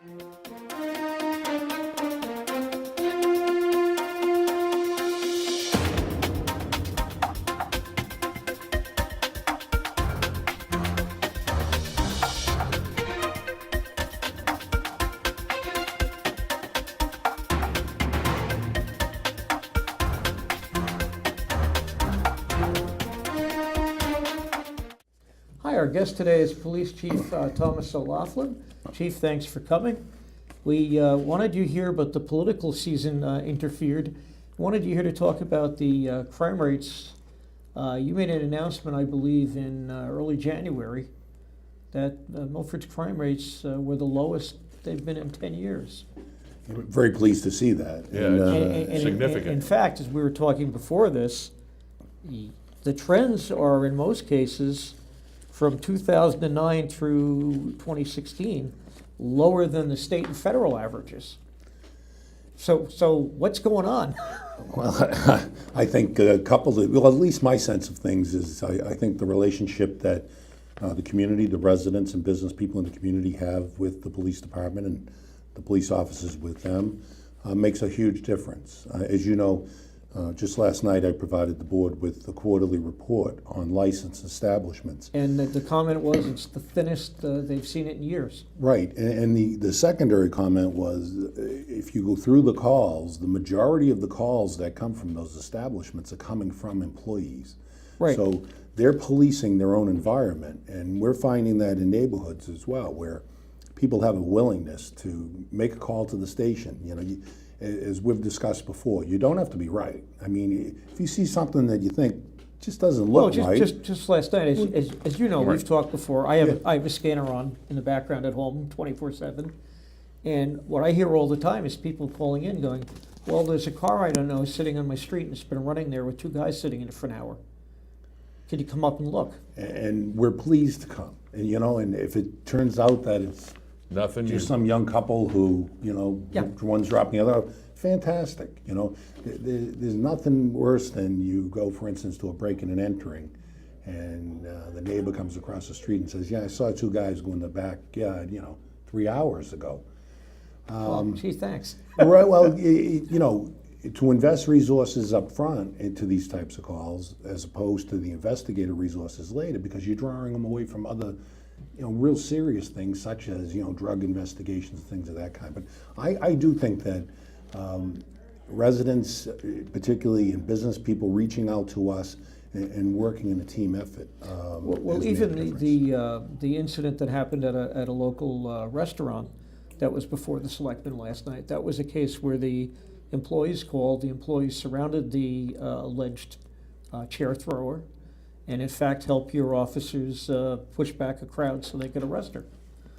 Hi, our guest today is Police Chief Thomas O'Laughlin. Chief, thanks for coming. We wanted you here, but the political season interfered. Wanted you here to talk about the crime rates. You made an announcement, I believe, in early January that Milford's crime rates were the lowest they've been in 10 years. I'm very pleased to see that. Yeah, it's significant. In fact, as we were talking before this, the trends are in most cases from 2009 through 2016 lower than the state and federal averages. So what's going on? Well, I think coupled, well, at least my sense of things is I think the relationship that the community, the residents and business people in the community have with the police department and the police officers with them makes a huge difference. As you know, just last night I provided the board with the quarterly report on licensed establishments. And the comment was it's the thinnest they've seen it in years. Right, and the secondary comment was if you go through the calls, the majority of the calls that come from those establishments are coming from employees. Right. So they're policing their own environment, and we're finding that in neighborhoods as well, where people have a willingness to make a call to the station. You know, as we've discussed before, you don't have to be right. I mean, if you see something that you think just doesn't look right. Just last night, as you know, Right. we've talked before. I have a scanner on in the background at home, 24/7, and what I hear all the time is people calling in, going, "Well, there's a car I don't know sitting on my street, and it's been running there with two guys sitting in it for an hour. Could you come up and look?" And we're pleased to come. And you know, and if it turns out that it's Nothing. just some young couple who, you know, Yeah. one's dropping the other, fantastic. You know, there's nothing worse than you go, for instance, to a breaking and entering, and the neighbor comes across the street and says, "Yeah, I saw two guys go in the backyard, you know, 3 hours ago." Gee, thanks. Right. Well, you know, to invest resources up front into these types of calls, as opposed to the investigator resources later, because you're drawing them away from other, you know, real serious things such as, you know, drug investigations, things of that kind. But I do think that residents, particularly in business people, reaching out to us and working in a team effort. Well, has made a even difference. the incident that happened at a local restaurant that was before the selectmen last night, that was a case where the employees called, the employees surrounded the alleged chair thrower, and in fact helped your officers push back a crowd so they could arrest her.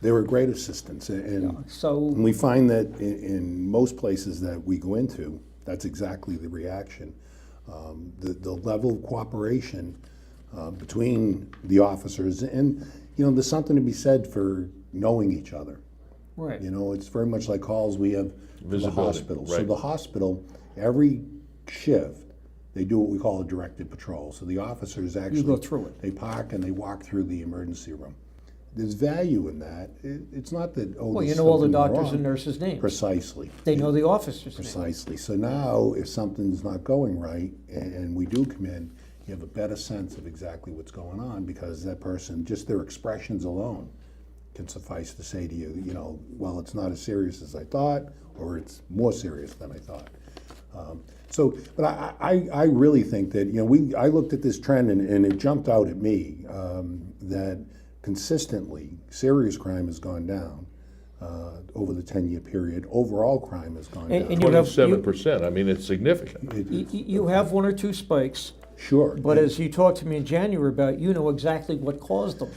They were a great assistance, and So we find that in most places that we go into, that's exactly the reaction. The level of cooperation between the officers, and you know, there's something to be said for knowing each other. right. You know, it's very much like calls we have to the Visibility, hospital. So right. the hospital, every shift, they do what we call a directed patrol. So the officers actually go through it. They park and they walk through the emergency room. There's value in that. It's not that Well, there's you know all the something doctors wrong. and nurses' names. Precisely. They know the officers' names. Precisely. So now, if something's not going right, and we do come in, you have a better sense of exactly what's going on, because that person, just their expressions alone, can suffice to say to you, you know, well, it's not as serious as I thought, or it's more serious than I thought. But I really think that, you know, I looked at this trend and it jumped out at me that consistently serious crime has gone down over the 10-year period. Overall crime has gone down. And you have 27%. I mean, it's significant. you have one or two spikes, Sure. but as you talked to me in January about, you know exactly what caused them.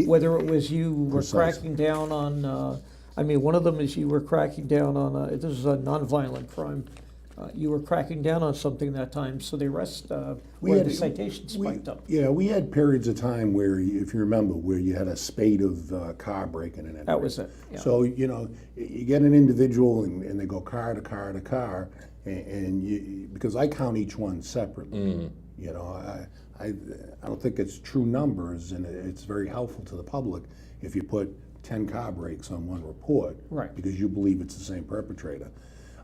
Whether it was you were Precisely. cracking down on, I mean, one of them is you were cracking down on, this is a nonviolent crime. You were cracking down on something that time, so the arrest, where the citations spiked up. Yeah, we had periods of time where, if you remember, where you had a spate of car breaking and entering. That was it, yeah. So, you know, you get an individual and they go car to car to car, and because I count each one separately. You know, I don't think it's true numbers, and it's very helpful to the public if you put 10 car breaks on one report. Right. Because you believe it's the same perpetrator.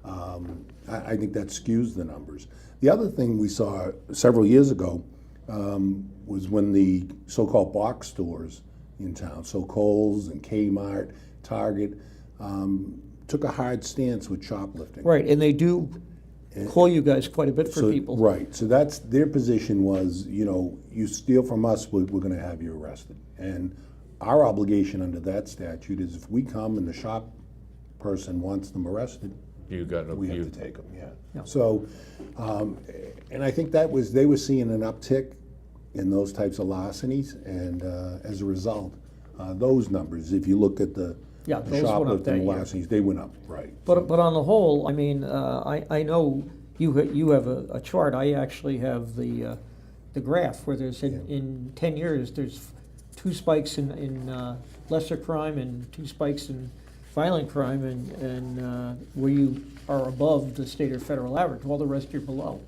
I think that skews the numbers. The other thing we saw several years ago was when the so-called box stores in town, so Kohl's and Kmart, Target, took a hard stance with shoplifting. Right, and they do call you guys quite a bit for people. Right, so that's their position was, you steal from us, we're going to have you arrested. And our obligation under that statute is if we come and the shop person wants them arrested, You got no, we have you, to take them, yeah. Yeah. So, and I think they were seeing an uptick in those types of larcenies, and as a result, those numbers, if you look at the Yeah, those went up that shoplifting year. larcenies, they went up, right. But on the whole, I mean, I know you have a chart. I actually have the graph where there's in 10 years there's 2 spikes in lesser crime and 2 spikes in violent crime, and where you are above the state or federal average, while the rest you're below.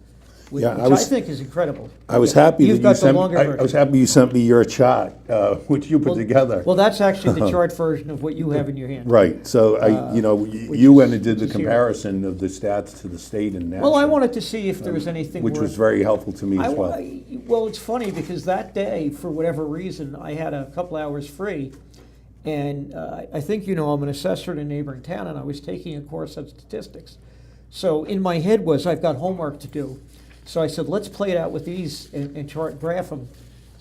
Which Yeah, I think is incredible. I was happy You've that got you the sent. longer I version. was happy you sent me your chart, which you put together. Well, that's actually the chart version of what you have in your hand. Right. So which you is- went and did the which is here. comparison of the stats to the state and national. Well, I wanted to see if there was anything which worth- was very helpful to me as well. Well, it's funny because that day, for whatever reason, I had a couple hours free, and I think I'm an assessor in a neighboring town, and I was taking a course on statistics. So in my head was, I've got homework to do. So I said, let's play it out with these and graph them,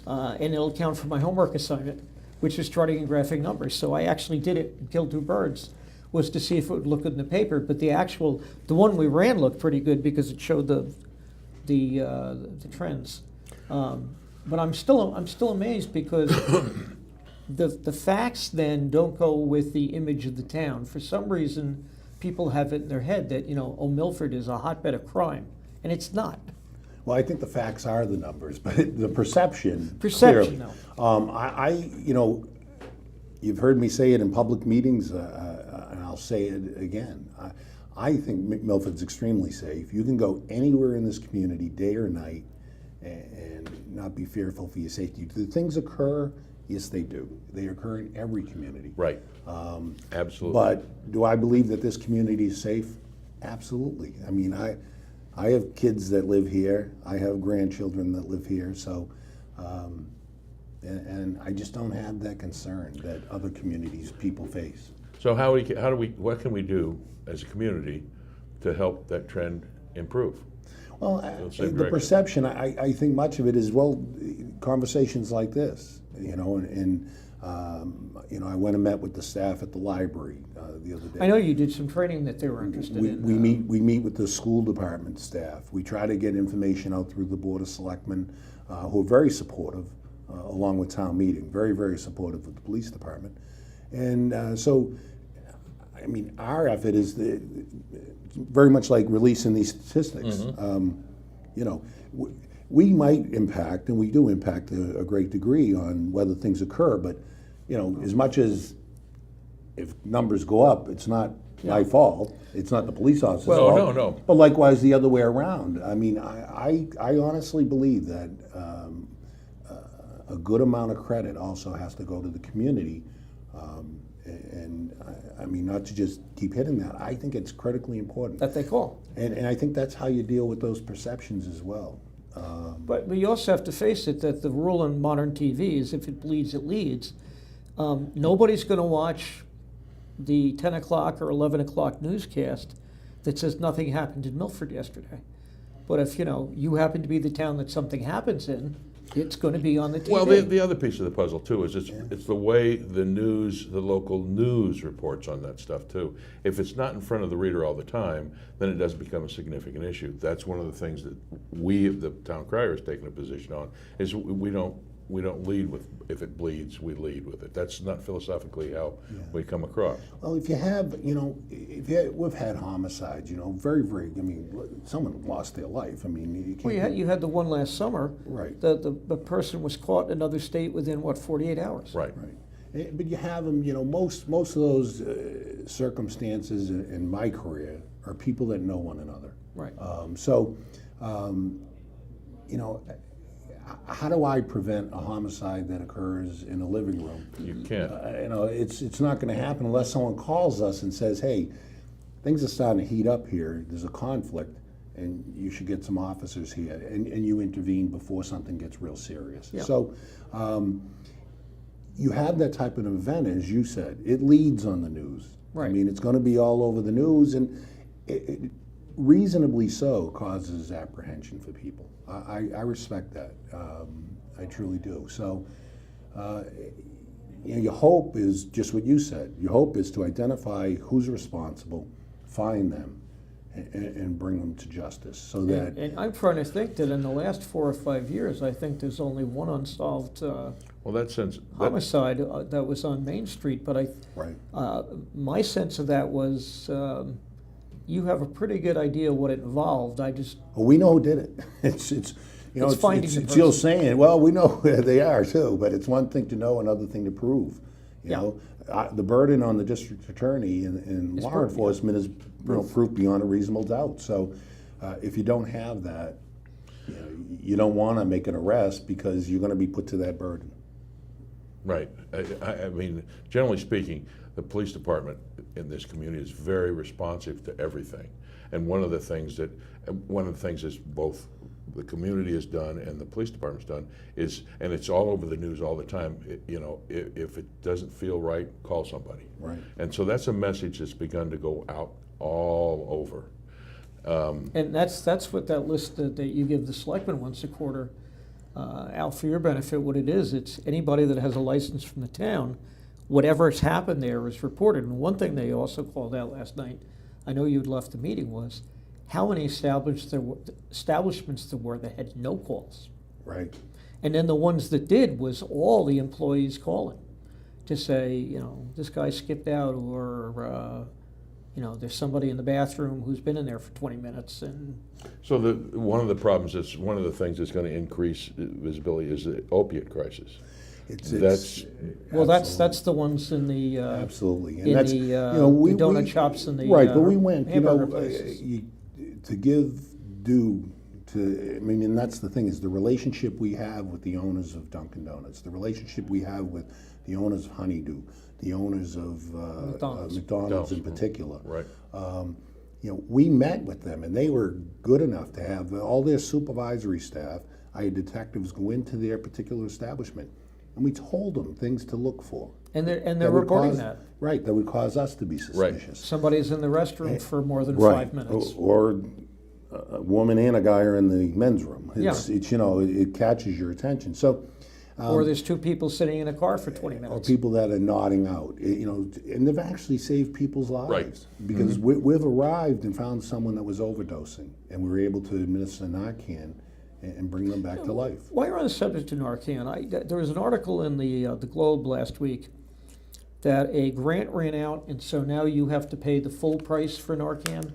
and it'll count for my homework assignment, which is charting and graphing numbers. So I actually did it and killed 2 birds, was to see if it would look good in the paper. But the one we ran looked pretty good because it showed the trends. But I'm still amazed because the facts then don't go with the image of the town. For some reason, people have it in their head that Milford is a hotbed of crime, and it's not. Well, I think the facts are the numbers, but the perception. Perception, clearly. though. You've heard me say it in public meetings, and I'll say it again. I think Milford's extremely safe. You can go anywhere in this community, day or night, and not be fearful for your safety. Do things occur? Yes, they do. They occur in every community. right, absolutely. But do I believe that this community is safe? Absolutely. I mean, I have kids that live here. I have grandchildren that live here. So, and I just don't have that concern that other communities people face. So what can we do as a community to help that trend improve? Well, same the direction. perception, I think much of it is, conversations like this, and I went and met with the staff at the library the other day. I know you did some training that they were interested in. We meet with the school department staff. We try to get information out through the Board of Selectmen, who are very supportive, along with town meeting, very, very supportive of the police department. And so, I mean, our effort is very much like releasing these statistics. Mm-hmm. We might impact, and we do impact a great degree on whether things occur, but, as much as if numbers go up, it's not my fault, it's not the police officer's fault. No. But likewise, the other way around. I mean, I honestly believe that a good amount of credit also has to go to the community. And I mean, not to just keep hitting that, I think it's critically important. That they call. And I think that's how you deal with those perceptions as well. But you also have to face it that the rule in modern TV is if it bleeds, it leads. Nobody's going to watch the 10 o'clock or 11 o'clock newscast that says nothing happened in Milford yesterday. But if you happen to be the town that something happens in, it's going to be on the TV. Well, the other piece of the puzzle too is it's the way the local news reports on that stuff too. If it's not in front of the reader all the time, then it does become a significant issue. That's one of the things that we, the town crier, has taken a position on, is we don't lead with, if it bleeds, we lead with it. That's not philosophically how we come across. Well, if you have, we've had homicides, very, very, I mean, someone lost their life. I mean, you can't. Well, you had the one last summer. Right. The person was caught in another state within, 48 hours? Right. Right. But you have them, most of those circumstances in my career are people that know one another. Right. how do I prevent a homicide that occurs in a living room? You can't. It's not going to happen unless someone calls us and says, "Hey, things are starting to heat up here. There's a conflict, and you should get some officers here," and you intervene before something gets real serious. Yeah. So, you have that type of event, as you said. It leads on the news. Right. I mean, it's going to be all over the news, and it reasonably so causes apprehension for people. I respect that. I truly do. So, your hope is just what you said. Your hope is to identify who's responsible, find them, and bring them to justice. So that And I'm trying to think that in the last 4 or 5 years, I think there's only one unsolved Well, that sense, homicide that was on Main Street, but right. My sense of that was you have a pretty good idea what it involved. I just Well, we know who did it. It's finding the it's Jill person. saying, well, we know who they are too, but it's one thing to know, another thing to prove. You Yeah. know, the burden on the district attorney and It's law proof, yeah. enforcement is proof beyond a reasonable doubt. So, if you don't have that, you don't want to make an arrest because you're going to be put to that burden. right. I mean, generally speaking, the police department in this community is very responsive to everything. And one of the things that both the community has done and the police department's done is, and it's all over the news all the time, if it doesn't feel right, call somebody. Right. And so that's a message that's begun to go out all over. And that's what that list that you give the selectmen once a quarter, Al, for your benefit, what it is, it's anybody that has a license from the town, whatever has happened there is reported. And one thing they also called out last night, I know you'd left the meeting, was how many establishments there were that had no calls. Right. And then the ones that did was all the employees calling to say, this guy skipped out, or there's somebody in the bathroom who's been in there for 20 minutes. And So one of the problems is, one of the things that's going to increase visibility is the opiate crisis. It's well, that's the ones in the absolutely, and in that's the donut shops and the right. But we went, hamburger places. To give due to. I mean, and that's the thing, is the relationship we have with the owners of Dunkin' Donuts, the relationship we have with the owners of Honeydew, the owners of McDonald's in particular. Right. We met with them, and they were good enough to have all their supervisory staff. I had detectives go into their particular establishment, and we told them things to look for. And they're that would reporting cause- that. Right, that would cause us to be suspicious. Somebody's in the restroom for more than Right. 5 minutes. Or a woman and a guy are in the men's room. It's Yeah. it catches your attention. So, Or there's two people sitting in a car for 20 or minutes. people that are nodding out, and they've actually saved people's lives. Right. Because we've arrived and found someone that was overdosing, and we were able to administer Narcan and bring them back to life. While you're on the subject of Narcan, there was an article in the Globe last week that a grant ran out, and so now you have to pay the full price for Narcan.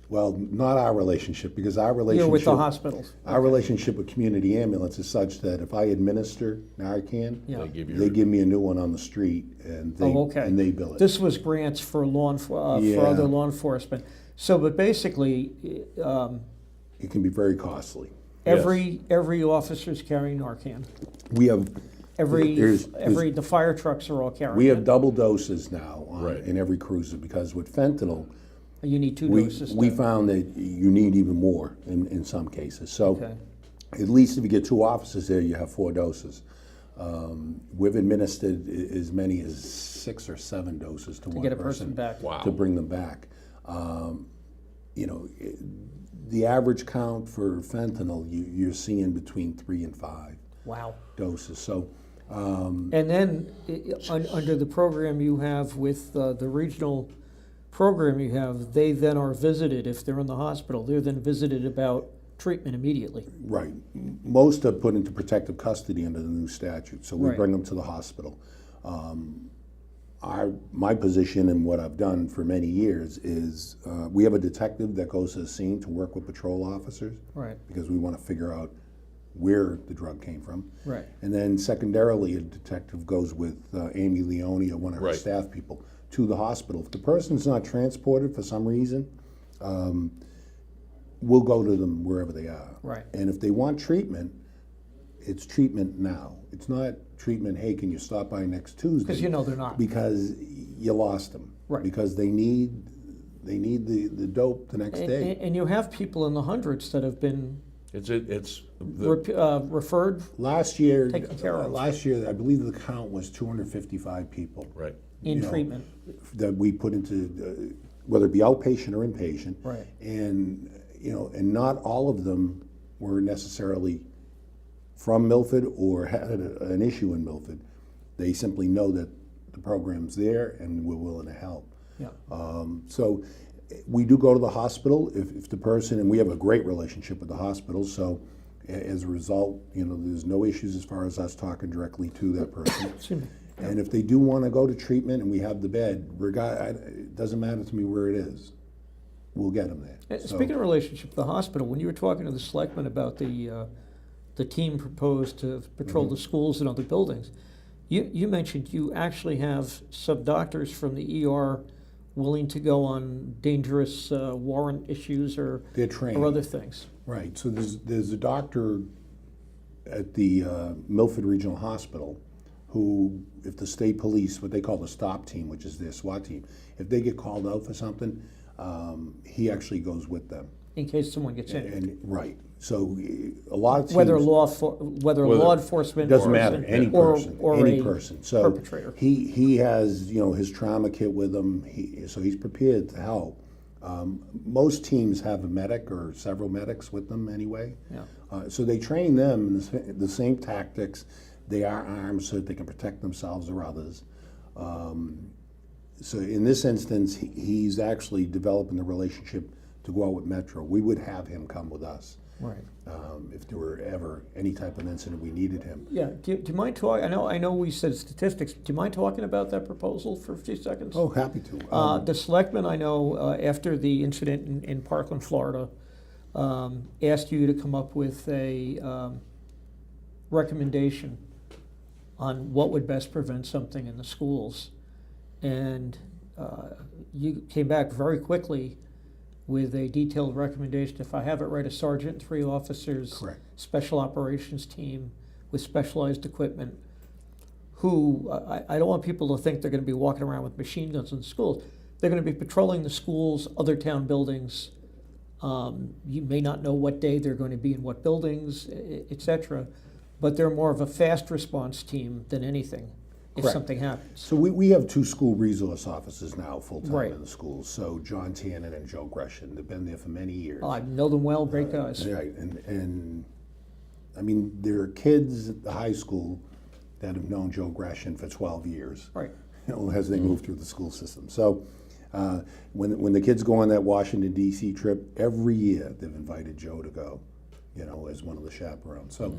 Well, not our relationship, because our relationship You're with the hospitals. Our relationship with community ambulance is such that if I administer Narcan, Yeah. they give me a new one on the street, and they Okay. and they bill it. This was grants for for Yeah. other law enforcement. So, but basically, It can be very costly. every officer's carrying Narcan. We have The fire trucks are all carrying we have it. double doses now Right. in every cruiser, because with fentanyl, You need two we doses. found that you need even more in some cases. So Okay. at least if you get 2 officers there, you have 4 doses. We've administered as many as 6 or 7 doses to one get a person back. Wow. to bring them back. The average count for fentanyl, you're seeing between 3 and 5 Wow. doses. So, And then, under the program you have with the regional program you have, they then are visited, if they're in the hospital, they're then visited about treatment immediately. right, most are put into protective custody under the new statute, so we Right. bring them to the hospital. My position and what I've done for many years is we have a detective that goes to the scene to work with patrol officers, Right, because we want to figure out where the drug came from. right. And then secondarily, a detective goes with Amy Leone or one of her Right. staff people to the hospital. If the person's not transported for some reason, we'll go to them wherever they are. Right. And if they want treatment, it's treatment now. It's not treatment, hey, can you stop by next Tuesday? Because you know they're not. Because you lost them. Right. Because they need the dope the next day. And you have people in the hundreds that have been referred Last year, taken care of. I believe the count was 255 people. Right. in treatment. That we put into, whether it be outpatient or inpatient. Right. And, and not all of them were necessarily from Milford or had an issue in Milford. They simply know that the program's there and we're willing to help. Yeah. So we do go to the hospital if the person, and we have a great relationship with the hospital, so as a result, there's no issues as far as us talking directly to that person. Excuse me. And if they do want to go to treatment and we have the bed, it doesn't matter to me where it is, we'll get them there. Speaking of relationship with the hospital, when you were talking to the selectmen about the team proposed to patrol the schools and other buildings, you mentioned you actually have some doctors from the ER willing to go on dangerous warrant issues or They're trained. or other things. Right, so there's a doctor at the Milford Regional Hospital who, if the state police, what they call the STOP team, which is their SWAT team, if they get called out for something, he actually goes with them. In case someone gets injured. Right, so a lot of teams. Whether law enforcement Doesn't or matter, any or- person, or any a person. So perpetrator. he has, his trauma kit with him, so he's prepared to help. Most teams have a medic or several medics with them anyway. Yeah. So they train them in the same tactics. They are armed so that they can protect themselves or others. So in this instance, he's actually developing the relationship to go out with Metro. We would have him come with us. Right. If there were ever any type of incident we needed him. Yeah. Do you mind talking? I know we said statistics. Do you mind talking about that proposal for a few seconds? Oh, happy to. The selectmen, I know, after the incident in Parkland, Florida, asked you to come up with a recommendation on what would best prevent something in the schools. And you came back very quickly with a detailed recommendation. If I have it right, a sergeant and 3 officers, Correct. special operations team with specialized equipment, who, I don't want people to think they're going to be walking around with machine guns in the schools. They're going to be patrolling the schools, other town buildings. You may not know what day they're going to be in what buildings, etc. But they're more of a fast response team than anything if Correct. something happens. So we have 2 school resource officers now full-time Right. in the schools. So John Tannen and Joe Gresham, they've been there for many years. I know them well, great guys. Right, and I mean, there are kids at the high school that have known Joe Gresham for 12 years. Right. As they move through the school system. So when the kids go on that Washington D.C. trip, every year they've invited Joe to go, as one of the chaperones. So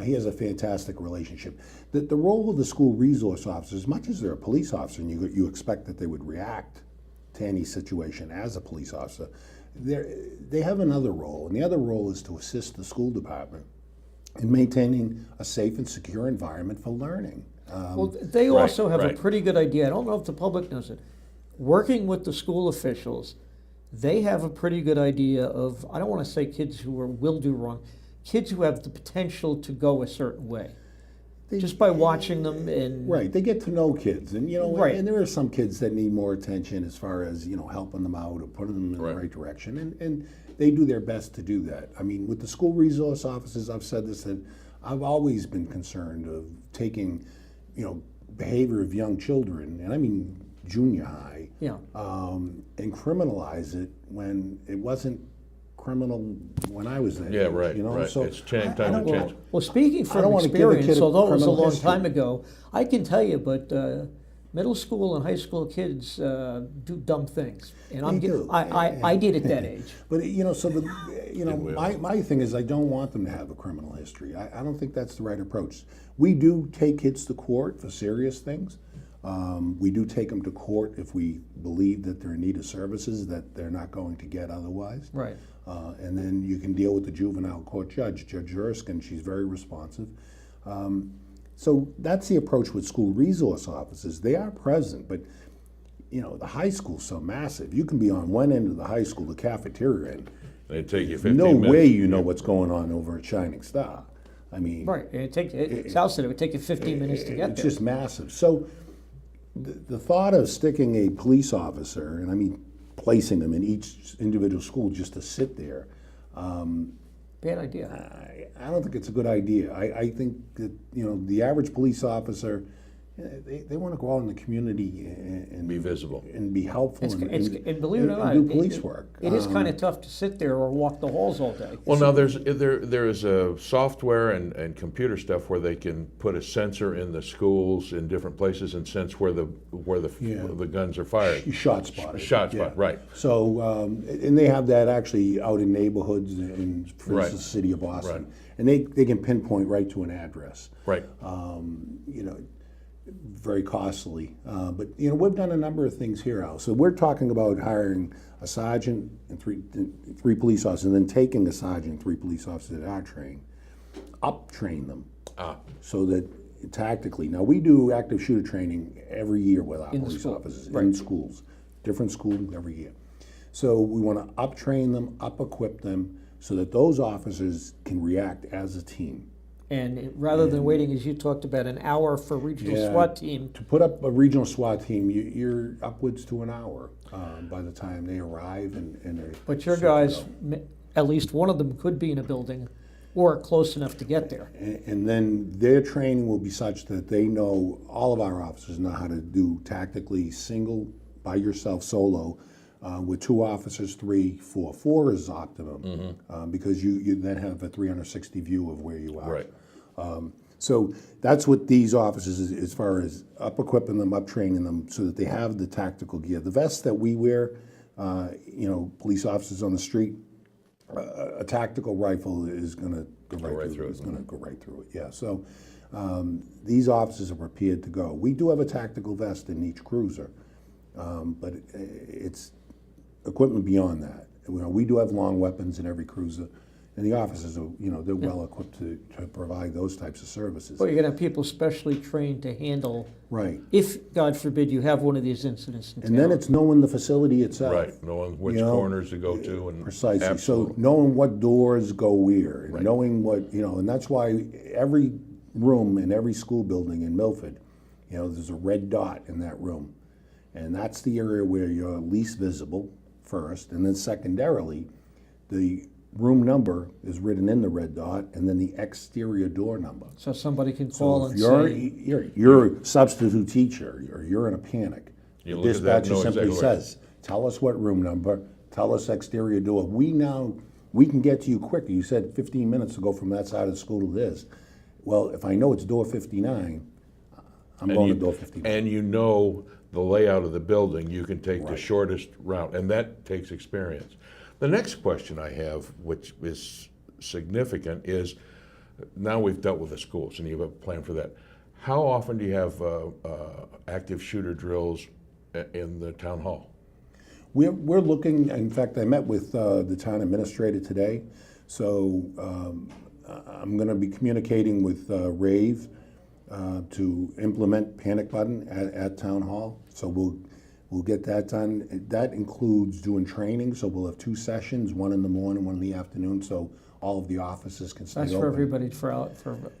he has a fantastic relationship. The role of the school resource officer, as much as they're a police officer, and you expect that they would react to any situation as a police officer, they have another role, and the other role is to assist the school department in maintaining a safe and secure environment for learning. Well, they also have a right. pretty good idea. I don't know if the public knows it. Working with the school officials, they have a pretty good idea of, I don't want to say kids who will do wrong, kids who have the potential to go a certain way. Just by watching them and... Right, they get to know kids, and Right. and there are some kids that need more attention as far as helping them out or putting them in Right. the right direction, and they do their best to do that. I mean, with the school resource officers, I've said this, that I've always been concerned of taking, behavior of young children, and I mean junior high, Yeah. and criminalize it when it wasn't criminal when I was there. Yeah, right, right. So It's time I to don't change. Well, speaking I from don't wanna give a kid experience, a although it was a criminal long history. time ago, I can tell you, but middle school and high school kids do dumb things, and They do. I did at that age. But so we all? my thing is I don't want them to have a criminal history. I don't think that's the right approach. We do take kids to court for serious things. We do take them to court if we believe that they're in need of services that they're not going to get otherwise. Right. And then you can deal with the juvenile court judge, Judge Erskine. She's very responsive. So that's the approach with school resource officers. They are present, but the high school's so massive. You can be on one end of the high school, the cafeteria end, And it'd take you 15 No minutes. way you know what's going on over at Shining Star. I mean, Right, Sal said it would take you 15 minutes to get it's there. just massive. So the thought of sticking a police officer, and I mean placing them in each individual school just to sit there, Bad idea. I don't think it's a good idea. I think that, the average police officer, they want to go out in the community and Be visible. and be helpful And believe it or not, do police work. it is kind of tough to sit there or walk the halls all day. Well, now there is a software and computer stuff where they can put a sensor in the schools in different places and sense where the guns are fired. Shot spotted. Shot spot, right. So, and they have that actually out in neighborhoods in, for Right. instance, the city of Boston. Right. And they can pinpoint right to an address. Right. Very costly. But, we've done a number of things here, Al. So we're talking about hiring a sergeant and three police officers, and then taking a sergeant and 3 police officers that are trained, up-train them. So that tactically, now we do active shooter training every year with our In the police school, officers, right. in schools, different schools every year. So we want to up-train them, up-equip them, so that those officers can react as a team. And rather than waiting, as you talked about, an hour for regional Yeah. SWAT team, To put up a regional SWAT team, you're upwards to an hour by the time they arrive and they're. but your set to guys, go. at least one of them could be in a building or close enough to get there. And then their training will be such that they know, all of our officers know how to do tactically single, by yourself, solo, with 2 officers, 3, 4. 4 is optimum because you then have a 360 view of where you are. Right. So that's what these officers, as far as up-equipping them, up-training them, so that they have the tactical gear. The vests that we wear, police officers on the street, a tactical rifle is going to go right through it. It's going to go right through it, yeah. So these officers are prepared to go. We do have a tactical vest in each cruiser, but it's equipment beyond that. We do have long weapons in every cruiser, and the officers are, they're well equipped to provide those types of services. But you're gonna have people specially trained to handle, Right. if, God forbid, you have one of these incidents in town. And then it's knowing the facility itself. Right. Knowing which You know, corners to go to and Precisely. Absolutely. So knowing what doors go where, and Right. knowing what, and that's why every room in every school building in Milford, there's a red dot in that room. And that's the area where you're least visible first, and then secondarily, the room number is written in the red dot, and then the exterior door number. So somebody can So call if and you're say, you're a substitute teacher, or you're in a panic, You the look at that and dispatcher know simply exactly what- says, tell us what room number, tell us exterior door. We can get to you quicker. You said 15 minutes to go from that side of the school to this. Well, if I know it's door 59, I'm going to door 59. And you know the layout of the building, you can take the Right. shortest route, and that takes experience. The next question I have, which is significant, is now we've dealt with the schools and you have a plan for that. How often do you have active shooter drills in the town hall? We're looking, in fact, I met with the town administrator today, so I'm going to be communicating with Rave to implement panic button at town hall. So we'll get that done. That includes doing training, so we'll have 2 sessions, one in the morning, one in the afternoon, so all of the offices can stay that's open. for everybody, for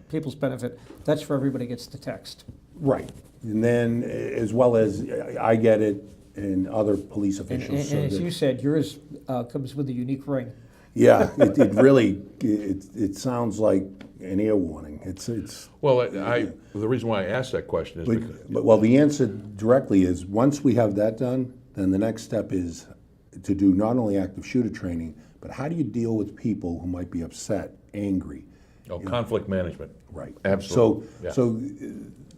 people's benefit, that's for everybody gets the text. Right, and then as well as I get it and other police And, officials. so and as that- you said, yours comes with a unique ring. Yeah, it really, it sounds like an ear warning. It's, Well, the reason why I asked that question is because, well, the answer directly is, once we have that done, then the next step is to do not only active shooter training, but how do you deal with people who might be upset, angry? conflict management. Right. Absolutely, yeah. So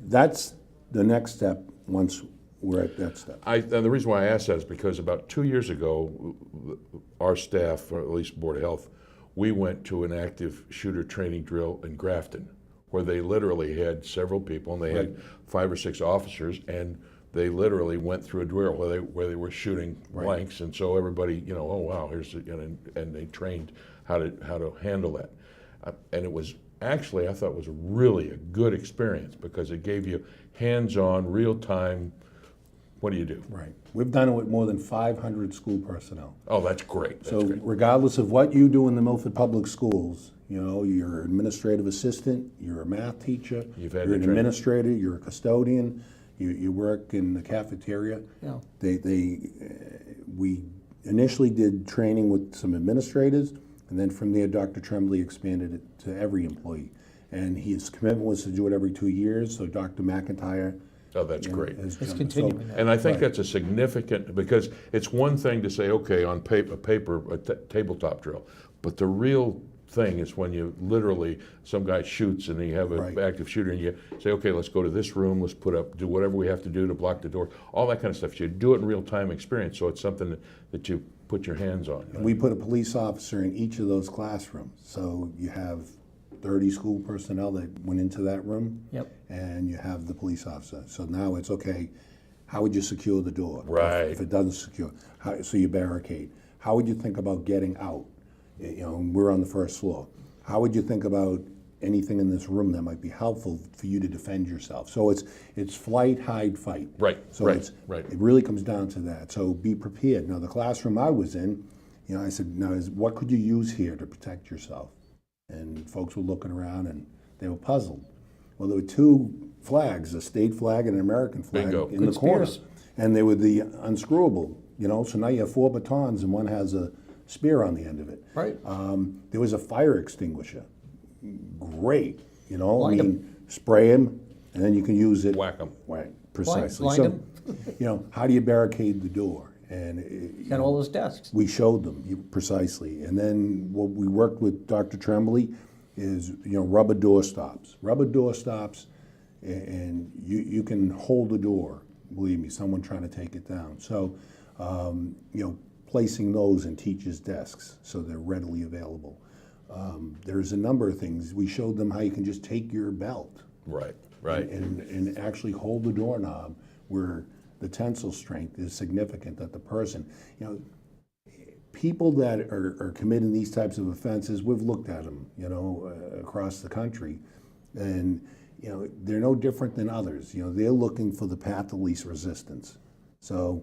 that's the next step once we're at that step. And the reason why I asked that is because about 2 years ago, our staff, or at least Board of Health, we went to an active shooter training drill in Grafton, where they literally had several people, and they had 5 or 6 officers, and they literally went through a drill where they were shooting blanks, and so everybody, oh wow, and they trained how to handle that, and it was actually, I thought, was a really good experience because it gave you hands-on, real-time what do you do? Right. We've done it with more than 500 school personnel. Oh, that's great. That's So great. regardless of what you do in the Milford Public Schools, you know, you're an administrative assistant, you're a math teacher, You've had you're the an training. administrator, you're a custodian, you work in the cafeteria. Yeah. We initially did training with some administrators, and then from there, Dr. Tremblay expanded it to every employee. And his commitment was to do it every 2 years, so Dr. McIntyre. Oh, that's great. has It's jumped. continuing that. And I think Right. that's a significant, because it's one thing to say, okay, on paper, a tabletop drill, but the real thing is when you literally, some guy shoots and you have an Right. active shooter and you say, okay, let's go to this room, let's do whatever we have to do to block the door, all that kind of stuff. You do it in real time experience, so it's something that you put your hands on. And we put a police officer in each of those classrooms. So you have 30 school personnel that went into that room. Yep. And you have the police officer. So now it's okay, how would you secure the door? Right. If it doesn't secure, so you barricade. How would you think about getting out? You know, we're on the first floor. How would you think about anything in this room that might be helpful for you to defend yourself? So it's flight, hide, fight. Right, So right, right. it really comes down to that. So be prepared. Now the classroom I was in, you know, I said, now what could you use here to protect yourself? And folks were looking around and they were puzzled. Well, there were two flags, a state flag and an American flag Bingo. in Good the corner. spears. And they were the unscrewable, you know, so now you have 4 batons and one has a spear on the end of it. Right. There was a fire extinguisher. Great, you know, Light I mean, spray them and then you can use it. Whack 'em. Right, precisely. blind So, 'em. you know, how do you barricade the door? And Got all those desks. we showed them precisely. And then what we worked with Dr. Tremblay is, you know, rubber door stops. Rubber door stops, and you can hold the door, believe me, someone trying to take it down. So, you know, placing those in teachers' desks so they're readily available. There's a number of things. We showed them how you can just take your belt Right, right. and actually hold the doorknob where the tensile strength is significant, that the person, you know, people that are committing these types of offenses, we've looked at them, you know, across the country, and, you know, they're no different than others. You know, they're looking for the path of least resistance. So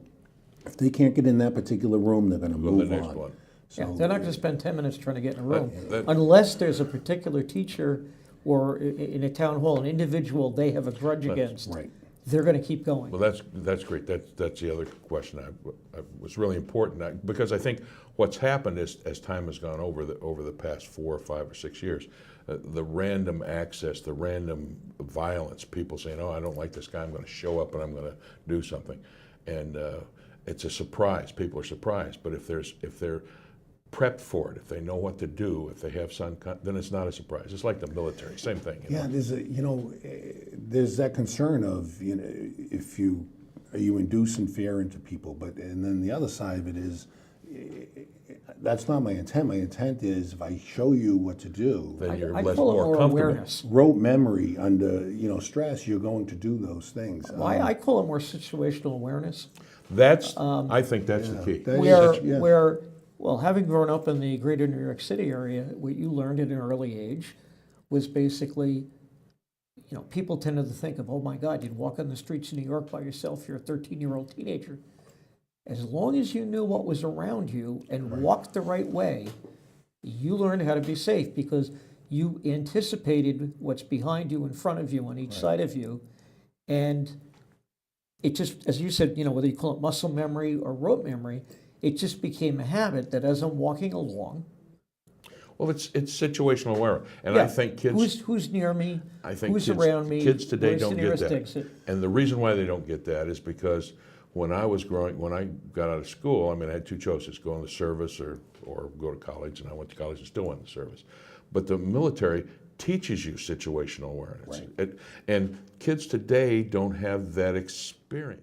if they can't get in that particular room, they're going to Go to the move next on. one. Yeah, So, they're not going to spend 10 minutes trying to get in a room. that- Unless there's a particular teacher or in a town hall, an individual they have a grudge against. right. They're going to keep going. Well, that's great. That's the other question I was really important, because I think what's happened is, as time has gone over the past 4 or 5 or 6 years, the random access, the random violence, people saying, "Oh, I don't like this guy. I'm going to show up and I'm going to do something," and it's a surprise. People are surprised, but if they're prepped for it, if they know what to do, if they have then it's not a surprise. It's like the military, same thing. You know? Yeah, there's that concern of, you know, are you inducing fear into people? And then the other side of it is, that's not my intent. My intent is if I show you what to do, Then you're I less call it more more comfortable. awareness. rote memory under, you know, stress, you're going to do those things. I call it more situational awareness. I think that's the key. That- Where, yeah. well, having grown up in the greater New York City area, what you learned at an early age was basically, you know, people tended to think of, oh my God, you'd walk on the streets of New York by yourself, you're a 13-year-old teenager. As long as you knew what was around you and walked the right way, you learned how to be safe because you anticipated what's behind you, in front of you, on each side of you. And it just, as you said, you know, whether you call it muscle memory or rote memory, it just became a habit that as I'm walking along, Well, it's situational awareness, and I yeah, think kids. who's near me, I think who's kids, around me, kids today where's the don't get nearest that. exit. And the reason why they don't get that is because when I got out of school, I mean, I had two choices: go in the service or go to college. And I went to college and still went in the service. But the military teaches you situational awareness, Right. and kids today don't have that experience.